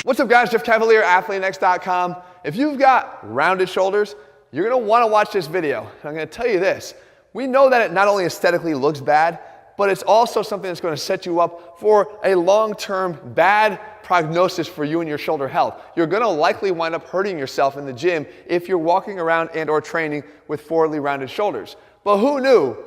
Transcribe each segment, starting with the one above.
What's up guys, Jeff Cavalier, AthleteNext.com. If you've got rounded shoulders, you're gonna wanna watch this video. And I'm gonna tell you this, we know that it not only aesthetically looks bad, but it's also something that's gonna set you up for a long-term bad prognosis for you and your shoulder health. You're gonna likely wind up hurting yourself in the gym if you're walking around and or training with forwardly rounded shoulders. But who knew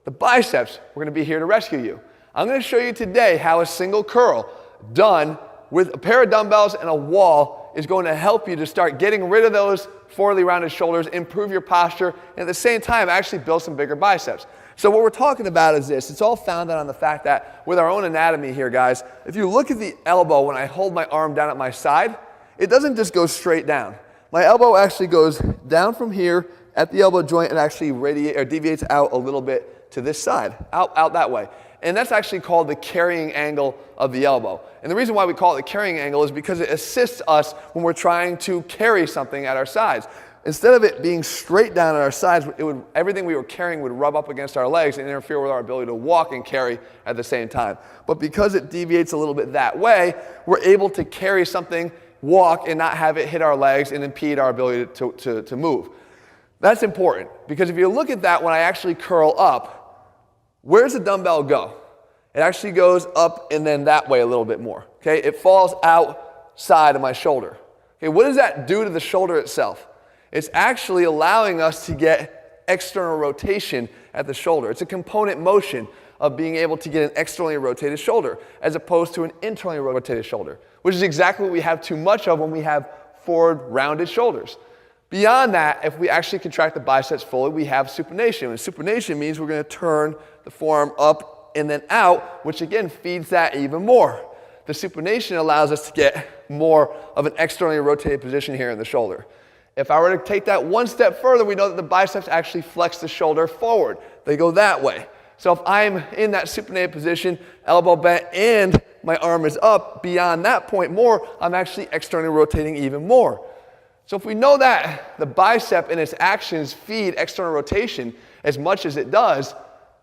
the biceps were gonna be here to rescue you? I'm gonna show you today how a single curl done with a pair of dumbbells and a wall is going to help you to start getting rid of those forwardly rounded shoulders, improve your posture, and at the same time actually build some bigger biceps. So what we're talking about is this. It's all founded on the fact that with our own anatomy here, guys, if you look at the elbow when I hold my arm down at my side, it doesn't just go straight down. My elbow actually goes down from here at the elbow joint and actually deviates out a little bit to this side, out that way. And that's actually called the carrying angle of the elbow. And the reason why we call it the carrying angle is because it assists us when we're trying to carry something at our sides. Instead of it being straight down at our sides, everything we were carrying would rub up against our legs and interfere with our ability to walk and carry at the same time. But because it deviates a little bit that way, we're able to carry something, walk, and not have it hit our legs and impede our ability to move. That's important, because if you look at that when I actually curl up, where does the dumbbell go? It actually goes up and then that way a little bit more, okay? It falls outside of my shoulder. Okay, what does that do to the shoulder itself? It's actually allowing us to get external rotation at the shoulder. It's a component motion of being able to get an externally rotated shoulder as opposed to an internally rotated shoulder, which is exactly what we have too much of when we have forward rounded shoulders. Beyond that, if we actually contract the biceps fully, we have supination. And supination means we're going to turn the forearm up and then out, which again feeds that even more. The supination allows us to get more of an externally rotated position here in the shoulder. If I were to take that one step further, we know that the biceps actually flex the shoulder forward. They go that way. So if I'm in that supinated position, elbow bent, and my arm is up, beyond that point more, I'm actually externally rotating even more. So if we know that the bicep and its actions feed external rotation as much as it does,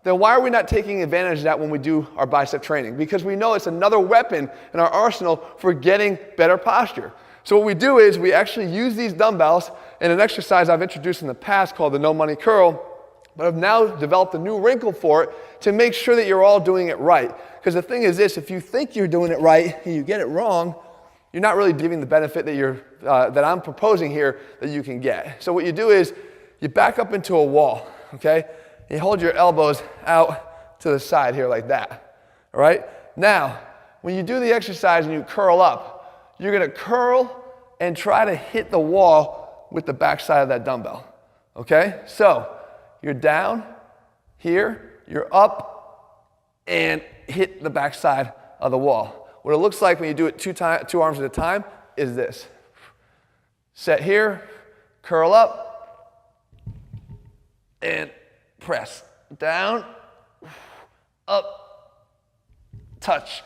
then why are we not taking advantage of that when we do our bicep training? Because we know it's another weapon in our arsenal for getting better posture. So what we do is we actually use these dumbbells in an exercise I've introduced in the past called the no money curl, but I've now developed a new wrinkle for it to make sure that you're all doing it right. Because the thing is this, if you think you're doing it right and you get it wrong, you're not really giving the benefit that I'm proposing here that you can get. So what you do is you back up into a wall, okay? You hold your elbows out to the side here like that, all right? Now, when you do the exercise and you curl up, you're gonna curl and try to hit the wall with the back side of that dumbbell, okay? So you're down here, you're up, and hit the back side of the wall. What it looks like when you do it two arms at a time is this. Set here, curl up, and press. Down, up, touch.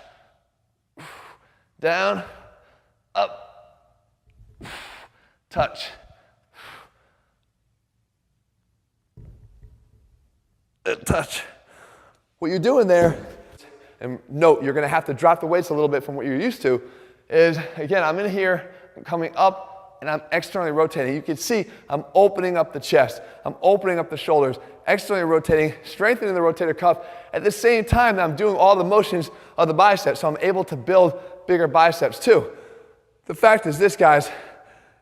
Down, up, touch. Touch. What you're doing there, and note, you're gonna have to drop the weights a little bit from what you're used to, is, again, I'm in here, I'm coming up, and I'm externally rotating. You can see I'm opening up the chest, I'm opening up the shoulders, externally rotating, strengthening the rotator cuff. At the same time, I'm doing all the motions of the biceps, so I'm able to build bigger biceps too. The fact is this, guys,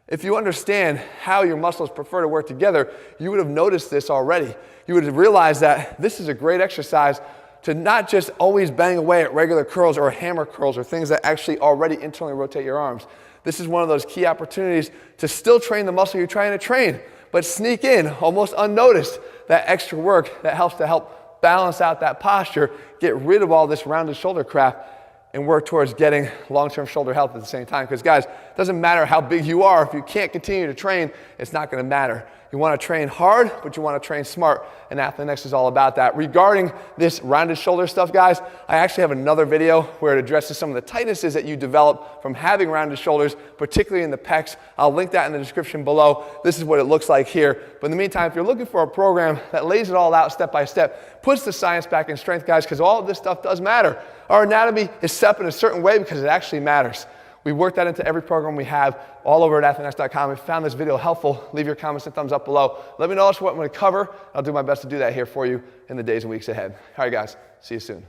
if you understand how your muscles prefer to work together, you would have noticed this already. You would have realized that this is a great exercise to not just always bang away at regular curls or hammer curls or things that actually already internally rotate your arms. This is one of those key opportunities to still train the muscle you're trying to train, but sneak in, almost unnoticed, that extra work that helps to help balance out that posture, get rid of all this rounded shoulder crap, and work towards getting long-term shoulder health at the same time. Because guys, it doesn't matter how big you are, if you can't continue to train, it's not gonna matter. You wanna train hard, but you wanna train smart, and AthleteNext is all about that. Regarding this rounded shoulder stuff, guys, I actually have another video where it addresses some of the tightnesses that you develop from having rounded shoulders, particularly in the pecs. I'll link that in the description below. This is what it looks like here. But in the meantime, if you're looking for a program that lays it all out step by step, puts the science back in strength, guys, because all of this stuff does matter. Our anatomy is set up in a certain way because it actually matters. We work that into every program we have all over at athletenext.com. If you found this video helpful, leave your comments and thumbs up below. Let me know what I'm going to cover. I'll do my best to do that here for you in the days and weeks ahead. All right, guys. See you soon.